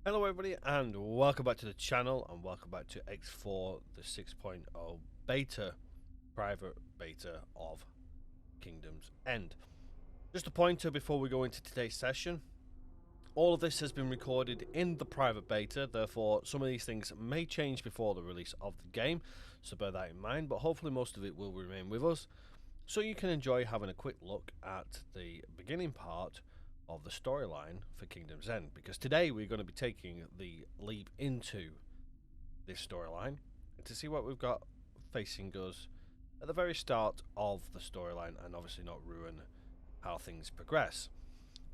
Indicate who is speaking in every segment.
Speaker 1: Hello everybody and welcome back to the channel and welcome back to X4, the 6.0 beta, private beta of Kingdom's End. Just a pointer before we go into today's session. All of this has been recorded in the private beta, therefore some of these things may change before the release of the game, so bear that in mind, but hopefully most of it will remain with us, so you can enjoy having a quick look at the beginning part of the storyline for Kingdom's End, because today we're going to be taking the leap into this storyline to see what we've got facing us at the very start of the storyline and obviously not ruin how things progress.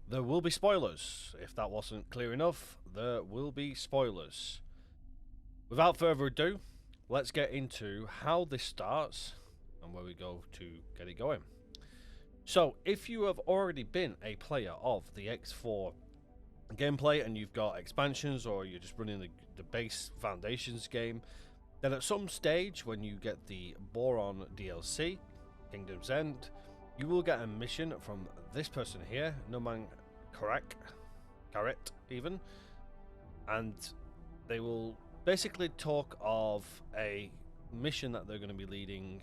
Speaker 1: There will be spoilers. If that wasn't clear enough, there will be spoilers. Without further ado, let's get into how this starts and where we go to get it going. So, if you have already been a player of the X4 gameplay and you've got expansions or you're just running the base Foundations game, then at some stage when you get the Boron DLC, Kingdom's End, you will get a mission from this person here, Numan Carret even, and they will basically talk of a mission that they're going to be leading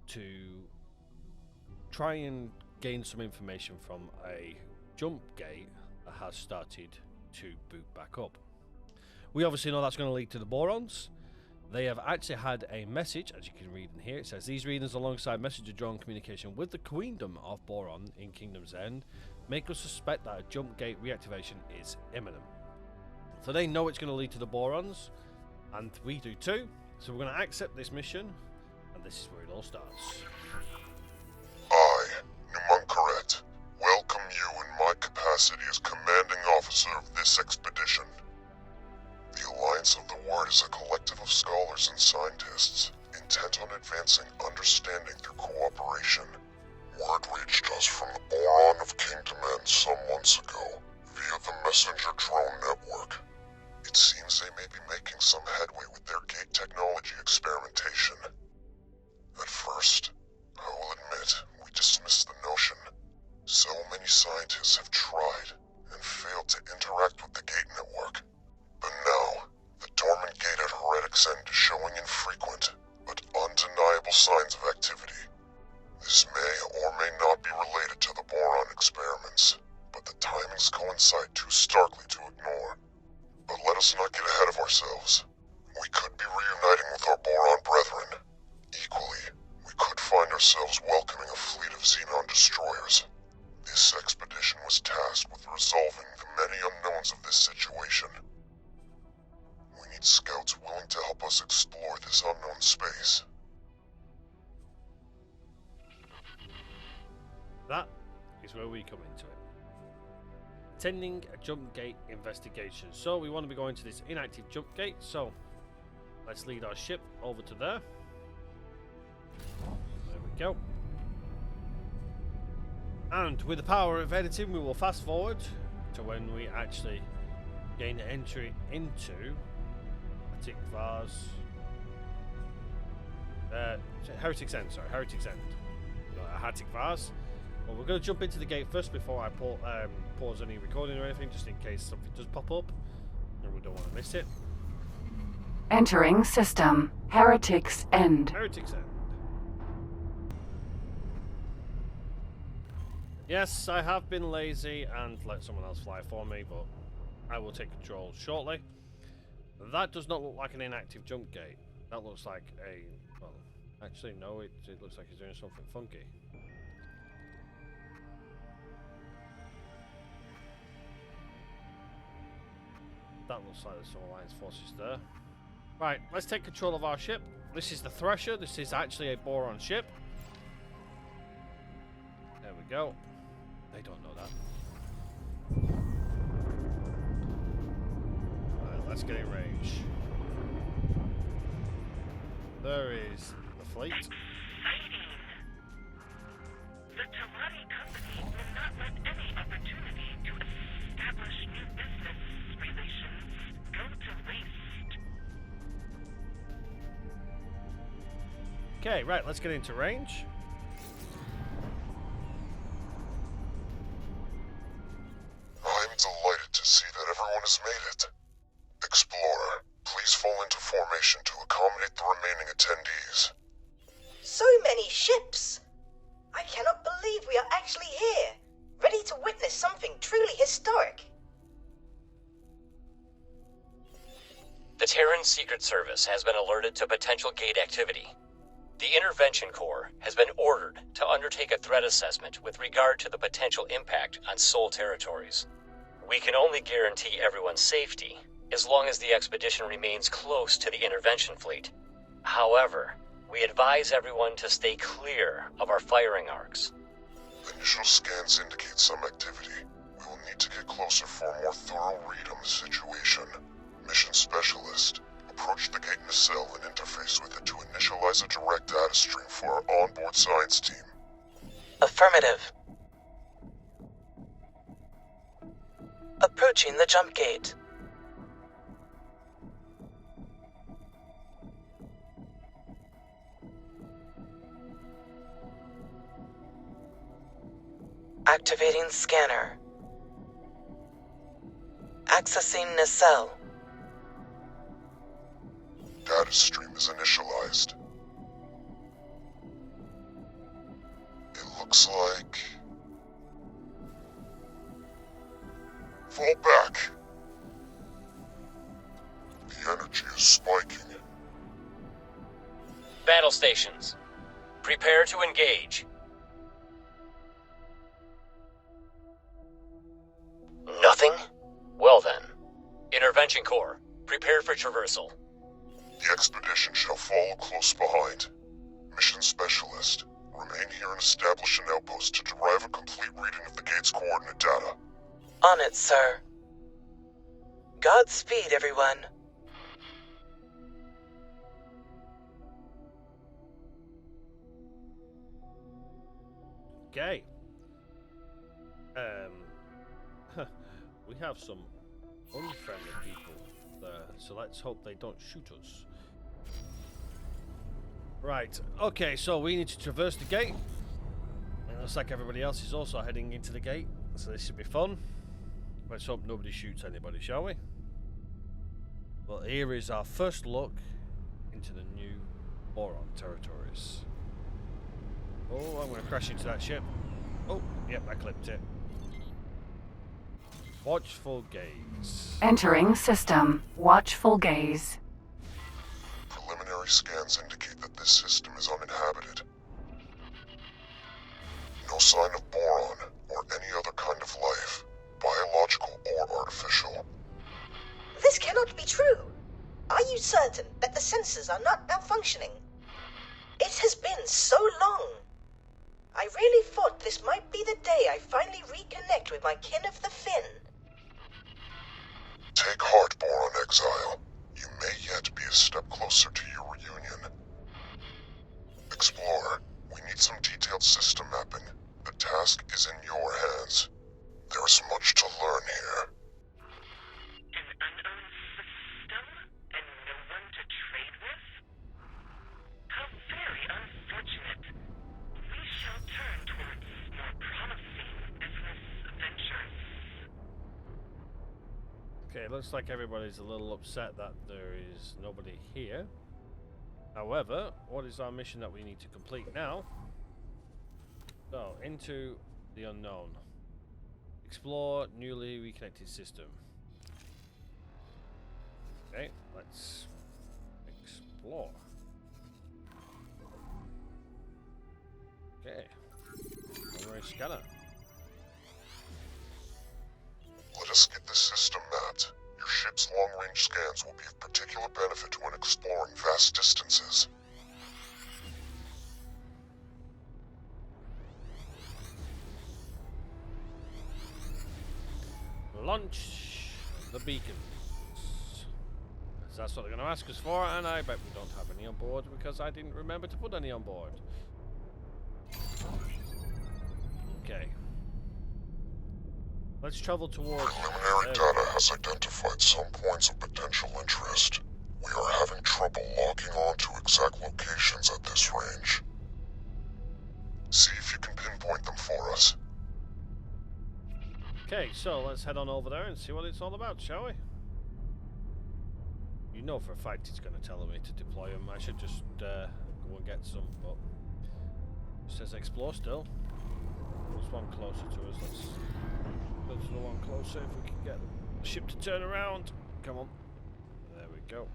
Speaker 1: to try and gain some information from a jump gate that has started to boot back up. We obviously know that's going to lead to the Borons. They have actually had a message, as you can read in here. It says, these readings alongside message of drawn communication with the Queendom of Boron in Kingdom's End make us suspect that a jump gate reactivation is imminent. So they know it's going to lead to the Borons, and we do too. So we're going to accept this mission, and this is where it all starts.
Speaker 2: I, Numan Carret, welcome you in my capacity as commanding officer of this expedition. The Alliance of the Word is a collective of scholars and scientists intent on advancing understanding through cooperation. Word reached us from the Boron of Kingdom End some months ago via the Messenger Drone Network. It seems they may be making some headway with their gate technology experimentation. At first, I will admit, we dismissed the notion. So many scientists have tried and failed to interact with the gate network. But now, the dormant gate at Heretic's End is showing infrequent, but undeniable signs of activity. This may or may not be related to the Boron experiments, but the timings coincide too starkly to ignore. But let us not get ahead of ourselves. We could be reuniting with our Boron brethren. Equally, we could find ourselves welcoming a fleet of Xenon destroyers. This expedition was tasked with resolving the many unknowns of this situation. We need scouts willing to help us explore this unknown space.
Speaker 1: That is where we come into it. Attending a jump gate investigation. So we want to be going to this inactive jump gate, so let's lead our ship over to there. There we go. And with the power of editing, we will fast forward to when we actually gain entry into Heretic's End, sorry, Heretic's End. Hatik Vaz. Well, we're going to jump into the gate first before I pause any recording or anything, just in case something does pop up and we don't want to miss it.
Speaker 3: Entering system. Heretic's End.
Speaker 1: Heretic's End. Yes, I have been lazy and let someone else fly for me, but I will take control shortly. That does not look like an inactive jump gate. That looks like a... well, actually, no, it looks like it's doing something funky. That looks like there's some Alliance forces there. Right, let's take control of our ship. This is the Thresher. This is actually a Boron ship. There we go. They don't know that. Alright, let's get in range. There is the fleet.
Speaker 4: Exciting! The Tarani company will not let any opportunity to establish new business relations go to waste.
Speaker 1: Okay, right, let's get into range.
Speaker 2: I'm delighted to see that everyone has made it. Explorer, please fall into formation to accommodate the remaining attendees.
Speaker 5: So many ships! I cannot believe we are actually here, ready to witness something truly historic.
Speaker 6: The Terran Secret Service has been alerted to potential gate activity. The Intervention Corps has been ordered to undertake a threat assessment with regard to the potential impact on Sol territories. We can only guarantee everyone's safety as long as the expedition remains close to the intervention fleet. However, we advise everyone to stay clear of our firing arcs.
Speaker 2: Initial scans indicate some activity. We will need to get closer for a more thorough read on the situation. Mission Specialist, approach the gate nacelle and interface with it to initialize a direct data stream for our onboard science team.
Speaker 7: Affirmative. Approaching the jump gate. Activating scanner. Accessing nacelle.
Speaker 2: Data stream is initialized. It looks like... Fall back. The energy is spiking.
Speaker 6: Battle stations, prepare to engage. Nothing? Well then. Intervention Corps, prepare for traversal.
Speaker 2: The expedition shall follow close behind. Mission Specialist, remain here and establish an outpost to derive a complete reading of the gate's coordinate data.
Speaker 7: On it, sir. Godspeed, everyone.
Speaker 1: Okay. We have some unfriendly people there, so let's hope they don't shoot us. Right, okay, so we need to traverse the gate. It looks like everybody else is also heading into the gate, so this should be fun. Let's hope nobody shoots anybody, shall we? Well, here is our first look into the new Boron territories. Oh, I'm going to crash into that ship. Oh, yep, I clipped it. Watchful gaze.
Speaker 3: Entering system. Watchful gaze.
Speaker 2: Preliminary scans indicate that this system is uninhabited. No sign of boron or any other kind of life, biological or artificial.
Speaker 5: This cannot be true. Are you certain that the sensors are not malfunctioning? It has been so long. I really thought this might be the day I finally reconnect with my kin of the Fin.
Speaker 2: Take heart, Boron Exile. You may yet be a step closer to your reunion. Explorer, we need some detailed system mapping. The task is in your hands. There is much to learn here.
Speaker 4: An unowned system and no one to trade with? How very unfortunate. We shall turn towards more promising business ventures.
Speaker 1: Okay, looks like everybody's a little upset that there is nobody here. However, what is our mission that we need to complete now? So, into the unknown. Explore newly reconnected system. Okay, let's explore. Okay. Primary scanner.
Speaker 2: Let us get this system mapped. Your ship's long-range scans will be of particular benefit when exploring vast distances.
Speaker 1: Launch the beacons. So that's what they're going to ask us for, and I bet we don't have any on board because I didn't remember to put any on board. Okay. Let's travel towards...
Speaker 2: Preliminary data has identified some points of potential interest. We are having trouble locking on to exact locations at this range. See if you can pinpoint them for us.
Speaker 1: Okay, so let's head on over there and see what it's all about, shall we? You know for a fact he's going to tell me to deploy them. I should just go and get some, but it says explore still. There's one closer to us. Let's go to the one closer if we can get the ship to turn around. Come on. There we go.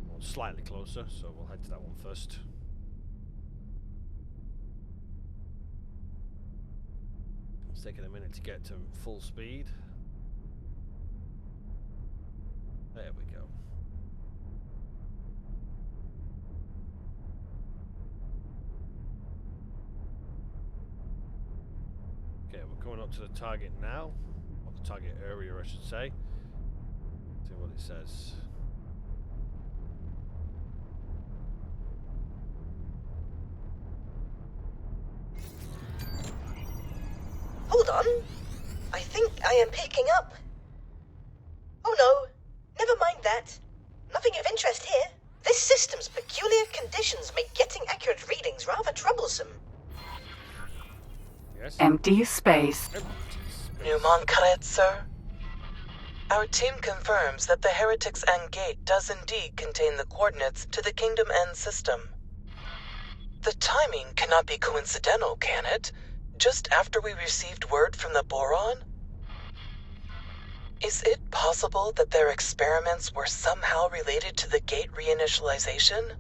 Speaker 1: Well, slightly closer, so we'll head to that one first. It's taking a minute to get to full speed. There we go. Okay, we're coming up to the target now. Or the target area, I should say. See what it says.
Speaker 5: Hold on. I think I am picking up. Oh no, never mind that. Nothing of interest here. This system's peculiar conditions make getting accurate readings rather troublesome.
Speaker 1: Yes?
Speaker 3: Empty space.
Speaker 7: Numon Karet, sir. Our team confirms that the Heretics End Gate does indeed contain the coordinates to the Kingdom End system. The timing cannot be coincidental, can it? Just after we received word from the Boron? Is it possible that their experiments were somehow related to the gate reinitialization?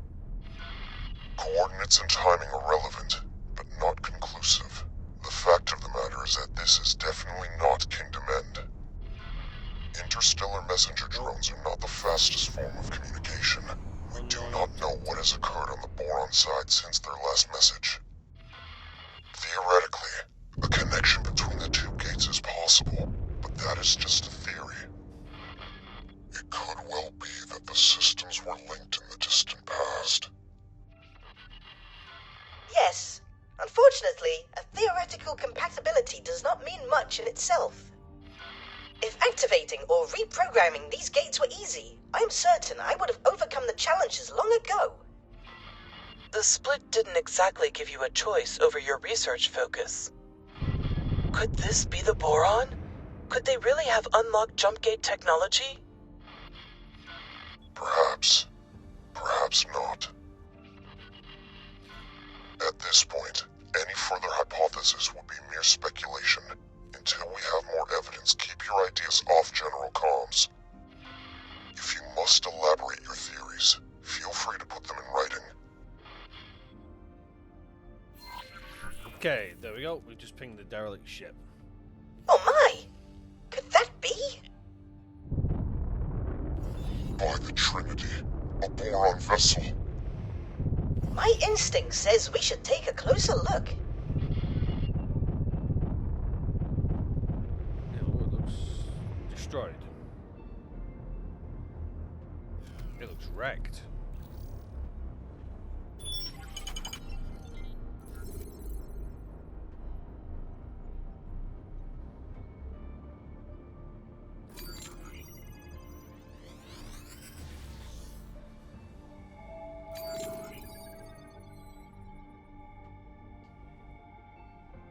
Speaker 2: Coordinates and timing are relevant, but not conclusive. The fact of the matter is that this is definitely not Kingdom End. Interstellar messenger drones are not the fastest form of communication. We do not know what has occurred on the Boron side since their last message. Theoretically, a connection between the two gates is possible, but that is just a theory. It could well be that the systems were linked in the distant past.
Speaker 5: Yes, unfortunately, a theoretical compatibility does not mean much in itself. If activating or reprogramming these gates were easy, I am certain I would have overcome the challenges long ago.
Speaker 7: The split didn't exactly give you a choice over your research focus. Could this be the Boron? Could they really have unlocked jump gate technology?
Speaker 2: Perhaps. Perhaps not. At this point, any further hypothesis would be mere speculation. Until we have more evidence, keep your ideas off general comms. If you must elaborate your theories, feel free to put them in writing.
Speaker 1: Okay, there we go. We just pinged the derelict ship.
Speaker 5: Oh my! Could that be?
Speaker 2: By the Trinity, a Boron vessel.
Speaker 5: My instinct says we should take a closer look.
Speaker 1: Yeah, oh, it looks destroyed. It looks wrecked.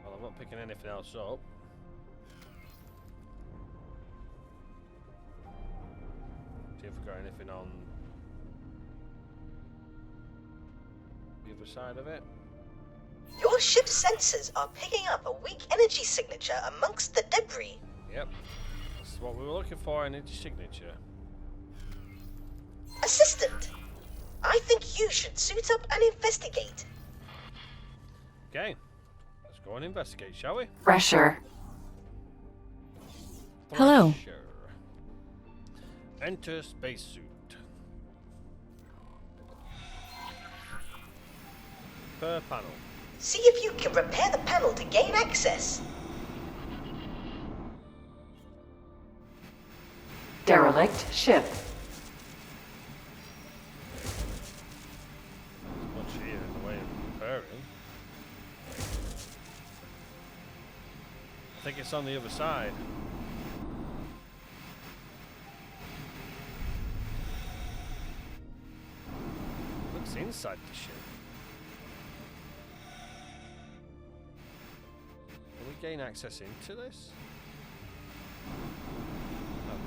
Speaker 1: Well, I'm not picking anything else up. See if we've got anything on the other side of it.
Speaker 5: Your ship's sensors are picking up a weak energy signature amongst the debris.
Speaker 1: Yep. That's what we were looking for, an energy signature.
Speaker 5: Assistant, I think you should suit up and investigate.
Speaker 1: Okay. Let's go and investigate, shall we?
Speaker 3: Pressure.
Speaker 8: Hello.
Speaker 1: Pressure. Enter spacesuit. Per panel.
Speaker 5: See if you can repair the panel to gain access.
Speaker 3: Derelict ship.
Speaker 1: Much here in the way of repairing. I think it's on the other side. Looks inside the ship. gain access into this? Okay.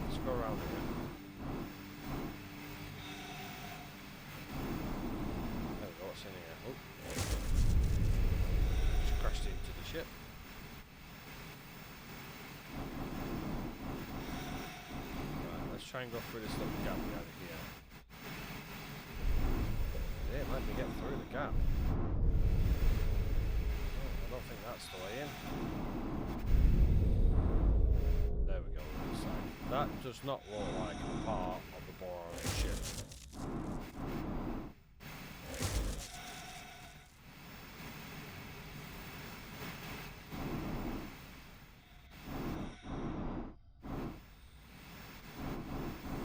Speaker 1: Let's go around here. There we go, what's in here? Oh. Just crashed into the ship. Right, let's try and go through this little gap we have here. Yeah, let me get through the gap. I don't think that's the way in. There we go, other side. That does not look like a part of the Boron ship.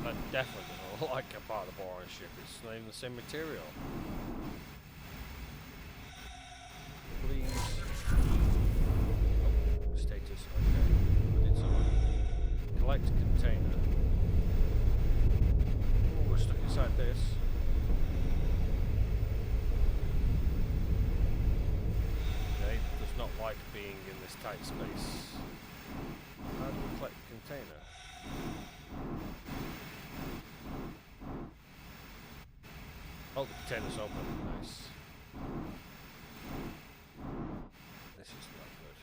Speaker 1: That definitely doesn't look like a part of the Boron ship. It's not even the same material. Please. Oh, status, okay. I did something. Collect container. Oh, we're stuck inside this. Okay, does not like being in this tight space. How do we collect the container? Oh, the container's open. Nice. This is not good.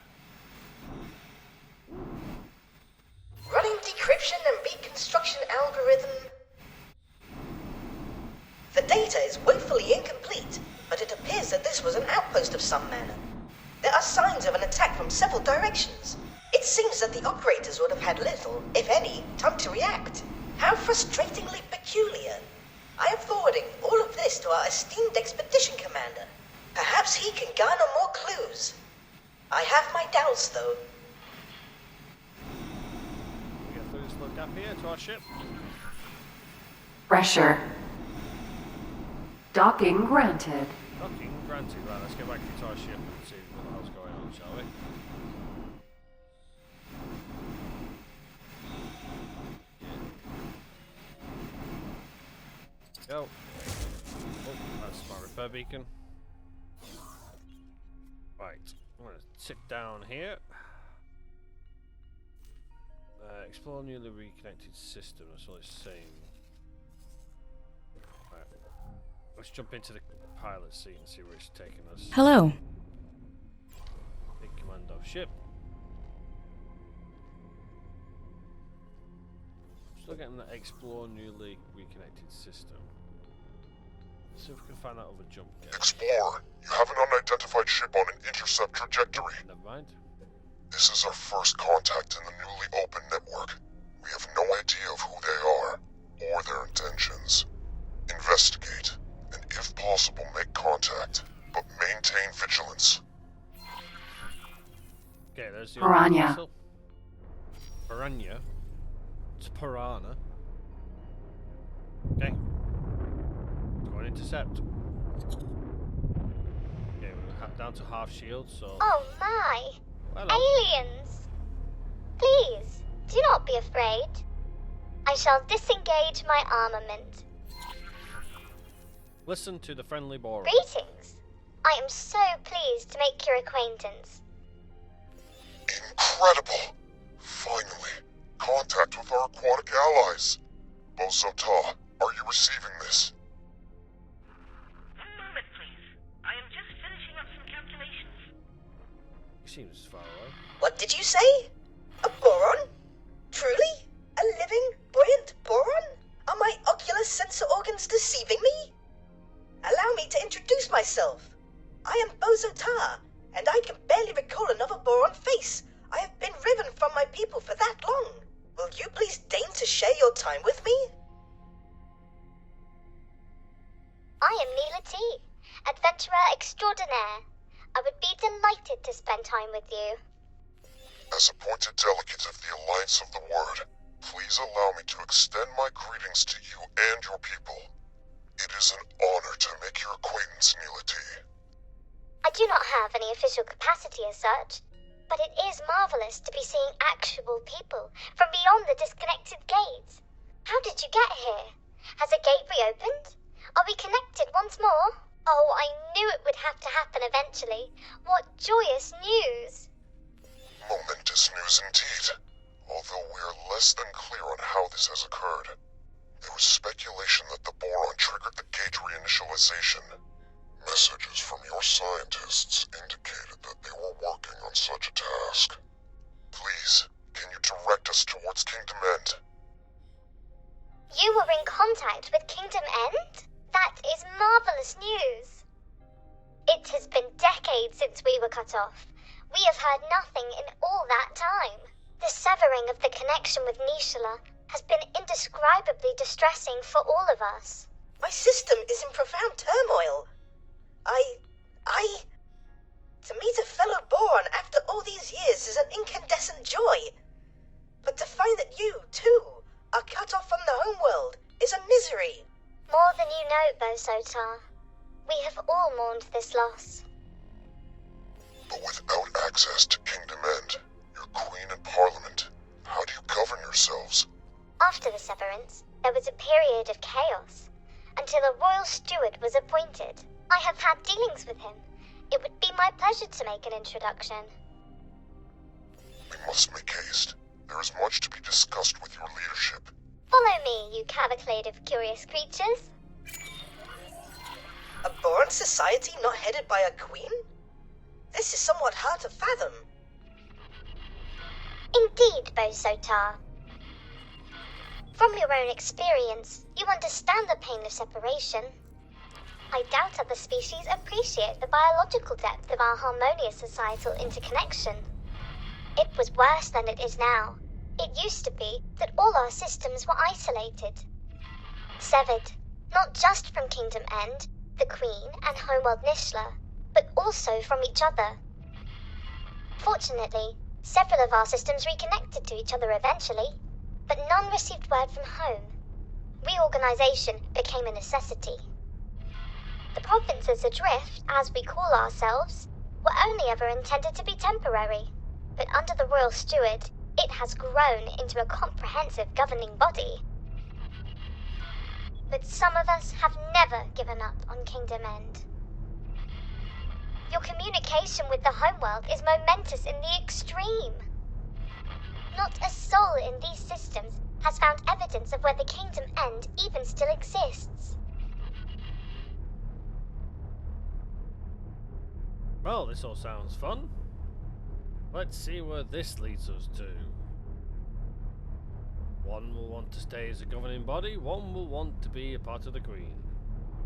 Speaker 5: Running decryption and reconstruction algorithm. The data is woefully incomplete, but it appears that this was an outpost of some manner. There are signs of an attack from several directions. It seems that the operators would have had little, if any, time to react. How frustratingly peculiar. I am forwarding all of this to our esteemed expedition commander. Perhaps he can garner more clues. I have my doubts, though.
Speaker 1: We get through this little gap here to our ship.
Speaker 3: Pressure. Docking granted.
Speaker 1: Docking granted. Right, let's get back into our ship and see what the hell's going on, shall we? Go. Oh, that's my repair beacon. Right, I'm going to sit down here. Explore newly reconnected system, that's all it's saying. Right, let's jump into the pilot seat and see where it's taking us.
Speaker 8: Hello.
Speaker 1: Take command of ship. Still getting that explore newly reconnected system. See if we can find that other jump gate.
Speaker 2: Explorer, you have an unidentified ship on an intercept trajectory.
Speaker 1: Never mind.
Speaker 2: This is our first contact in the newly open network. We have no idea of who they are, or their intentions. Investigate, and if possible make contact, but maintain vigilance.
Speaker 1: Okay, there's the
Speaker 3: Piranha.
Speaker 1: vessel. Piranha. It's piranha. Okay. Go and intercept. Okay, we're down to half shield, so.
Speaker 9: Oh my!
Speaker 1: Hello.
Speaker 9: Aliens! Please, do not be afraid. I shall disengage my armament.
Speaker 1: Listen to the friendly Boron.
Speaker 9: Greetings! I am so pleased to make your acquaintance.
Speaker 2: Incredible! Finally, contact with our aquatic allies. Bozo-Ta, are you receiving this?
Speaker 4: One moment, please. I am just finishing up some calculations.
Speaker 1: He seems far away.
Speaker 5: What did you say? A boron? Truly? A living, buoyant boron? Are my ocular sensor organs deceiving me? Allow me to introduce myself. I am Bozo-Ta, and I can barely recall another boron face. I have been riven from my people for that long. Will you please deign to share your time with me?
Speaker 9: I am Neela T, adventurer extraordinaire. I would be delighted to spend time with you.
Speaker 2: As appointed delegate of the Alliance of the Word, please allow me to extend my greetings to you and your people. It is an honor to make your acquaintance, Neela T.
Speaker 9: I do not have any official capacity as such, but it is marvelous to be seeing actual people from beyond the disconnected gates. How did you get here? Has a gate reopened? Are we connected once more? Oh, I knew it would have to happen eventually. What joyous news!
Speaker 2: Momentous news indeed, although we are less than clear on how this has occurred. There was speculation that the boron triggered the gate reinitialization. Messages from your scientists indicated that they were working on such a task. Please, can you direct us towards Kingdom End?
Speaker 9: You were in contact with Kingdom End? That is marvelous news. It has been decades since we were cut off. We have heard nothing in all that time. The severing of the connection with Nishala has been indescribably distressing for all of us.
Speaker 5: My system is in profound turmoil. To meet a fellow Boron after all these years is an incandescent joy. But to find that you, too, are cut off from the homeworld is a misery.
Speaker 9: More than you know, Bosotar. We have all mourned this loss.
Speaker 2: But without access to Kingdom End, your Queen and Parliament, how do you govern yourselves?
Speaker 9: After the severance, there was a period of chaos, until a royal steward was appointed. I have had dealings with him. It would be my pleasure to make an introduction.
Speaker 2: We must make haste. There is much to be discussed with your leadership.
Speaker 9: Follow me, you cavalcade of curious creatures.
Speaker 5: A Boron society not headed by a queen? This is somewhat hard to fathom.
Speaker 9: Indeed, Bosotar. From your own experience, you understand the pain of separation. I doubt other species appreciate the biological depth of our harmonious societal interconnection. It was worse than it is now. It used to be that all our systems were isolated. Severed, not just from Kingdom End, the Queen and Homeworld Nishala, but also from each other. Fortunately, several of our systems reconnected to each other eventually, but none received word from home. Reorganization became a necessity. The provinces adrift, as we call ourselves, were only ever intended to be temporary, but under the Royal Steward, it has grown into a comprehensive governing body. But some of us have never given up on Kingdom End. Your communication with the homeworld is momentous in the extreme. Not a soul in these systems has found evidence of whether Kingdom End even still exists.
Speaker 1: Well, this all sounds fun. Let's see where this leads us to. One will want to stay as a governing body, one will want to be a part of the Queen.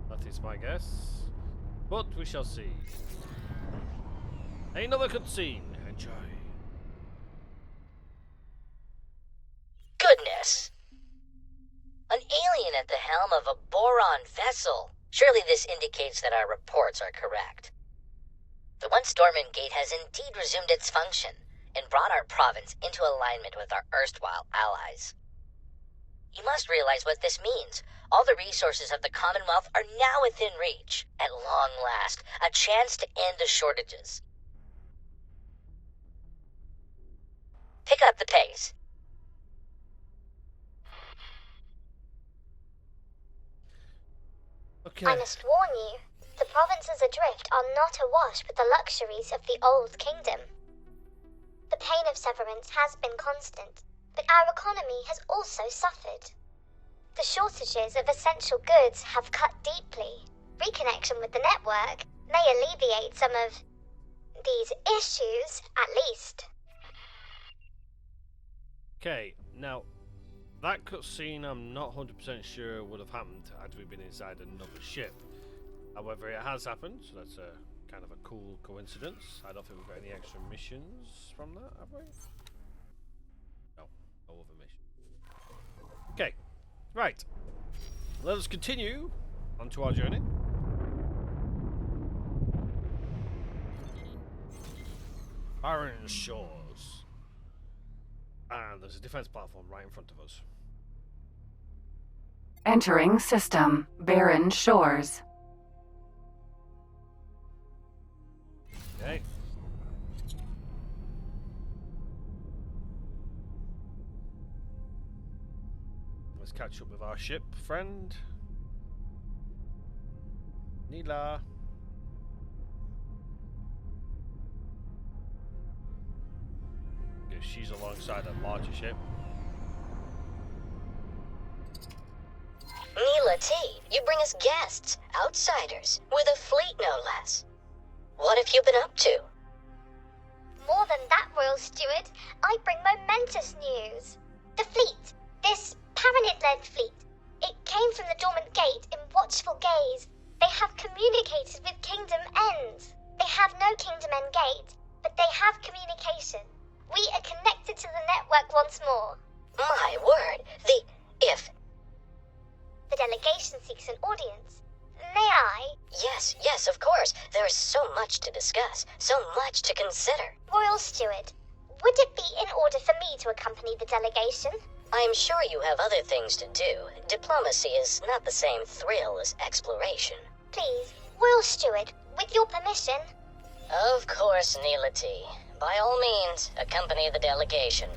Speaker 1: That is my guess. But we shall see. Another cutscene. Enjoy.
Speaker 8: Goodness! An alien at the helm of a boron vessel. Surely this indicates that our reports are correct. The once dormant gate has indeed resumed its function and brought our province into alignment with our erstwhile allies. You must realize what this means. All the resources of the Commonwealth are now within reach. At long last, a chance to end the shortages. Pick up the pace.
Speaker 1: Okay.
Speaker 9: I must warn you, the provinces adrift are not awash with the luxuries of the old kingdom. The pain of severance has been constant, but our economy has also suffered. The shortages of essential goods have cut deeply. Reconnection with the network may alleviate some of these issues, at least.
Speaker 1: Okay, now that cutscene I'm not 100% sure would have happened had we been inside another ship. However, it has happened, so that's a kind of a cool coincidence. I don't think we've got any extra missions from that, have we? No, no other mission. Okay, right. Let us continue onto our journey. Barren Shores. And there's a defense platform right in front of us.
Speaker 3: Entering system. Barren Shores.
Speaker 1: Okay. Let's catch up with our ship friend. Nila. she's alongside a larger ship.
Speaker 8: Neela T, you bring us guests, outsiders, with a fleet no less. What have you been up to?
Speaker 9: More than that, Royal Steward, I bring momentous news. The fleet, this Paranid-led fleet, it came from the Dormant Gate in watchful gaze. They have communicated with Kingdom End. They have no Kingdom End gate, but they have communication. We are connected to the network once more.
Speaker 8: My word, if...
Speaker 9: The delegation seeks an audience. May I?
Speaker 8: Yes, of course. There is so much to discuss, so much to consider.
Speaker 9: Royal Steward, would it be in order for me to accompany the delegation?
Speaker 8: I'm sure you have other things to do. Diplomacy is not the same thrill as exploration.
Speaker 9: Please, Royal Steward, with your permission.
Speaker 8: Of course, Neela T. By all means, accompany the delegation.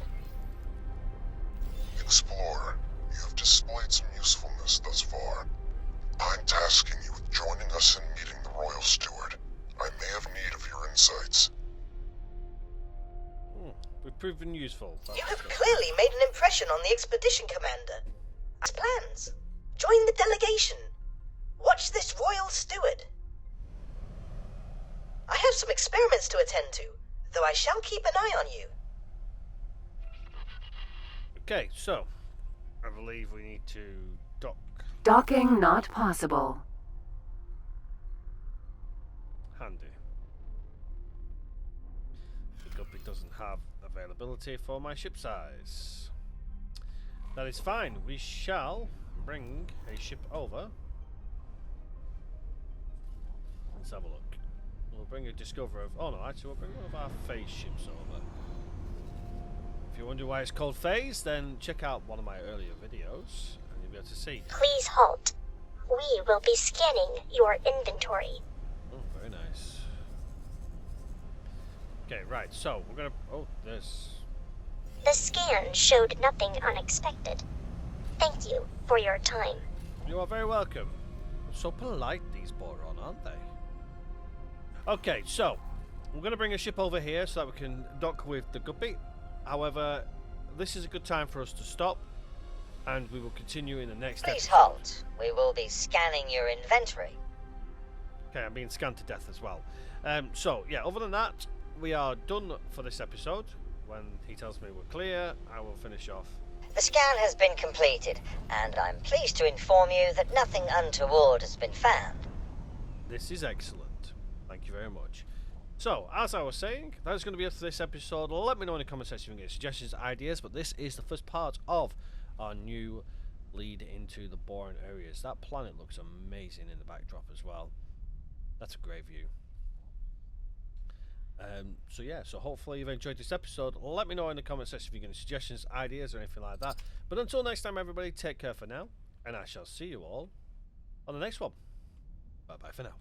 Speaker 2: Explorer, you have displayed some usefulness thus far. I'm tasking you with joining us in meeting the Royal Steward. I may have need of your insights.
Speaker 1: We've proven useful.
Speaker 5: You have clearly made an impression on the expedition commander. As plans, join the delegation. Watch this Royal Steward. I have some experiments to attend to, though I shall keep an eye on you.
Speaker 1: Okay, so I believe we need to dock.
Speaker 3: Docking not possible.
Speaker 1: Handy. The Guppy doesn't have availability for my ship size. That is fine. We shall bring a ship over. Let's have a look. We'll bring a Discoverer of... Oh no, actually we'll bring one of our phase ships over. If you wonder why it's called phase, then check out one of my earlier videos and you'll be able to see.
Speaker 9: Please halt. We will be scanning your inventory.
Speaker 1: Oh, very nice. Okay, right, so we're gonna... Oh, there's...
Speaker 9: The scan showed nothing unexpected. Thank you for your time.
Speaker 1: You are very welcome. So polite, these Boron, aren't they? Okay, so we're going to bring a ship over here so that we can dock with the Guppy. However, this is a good time for us to stop, and we will continue in the next
Speaker 8: Please
Speaker 1: episode.
Speaker 8: halt. We will be scanning your inventory.
Speaker 1: Okay, I'm being scanned to death as well. So, yeah, other than that, we are done for this episode. When he tells me we're clear, I will finish off.
Speaker 8: The scan has been completed, and I'm pleased to inform you that nothing untoward has been found.
Speaker 1: This is excellent. Thank you very much. So, as I was saying, that is going to be it for this episode. Let me know in the comment section if you get suggestions, ideas, but this is the first part of our new lead into the Boron areas. That planet looks amazing in the backdrop as well. That's a great view. So yeah, so hopefully you've enjoyed this episode. Let me know in the comment section if you get any suggestions, ideas, or anything like that. But until next time, everybody, take care for now, and I shall see you all on the next one. Bye bye for now.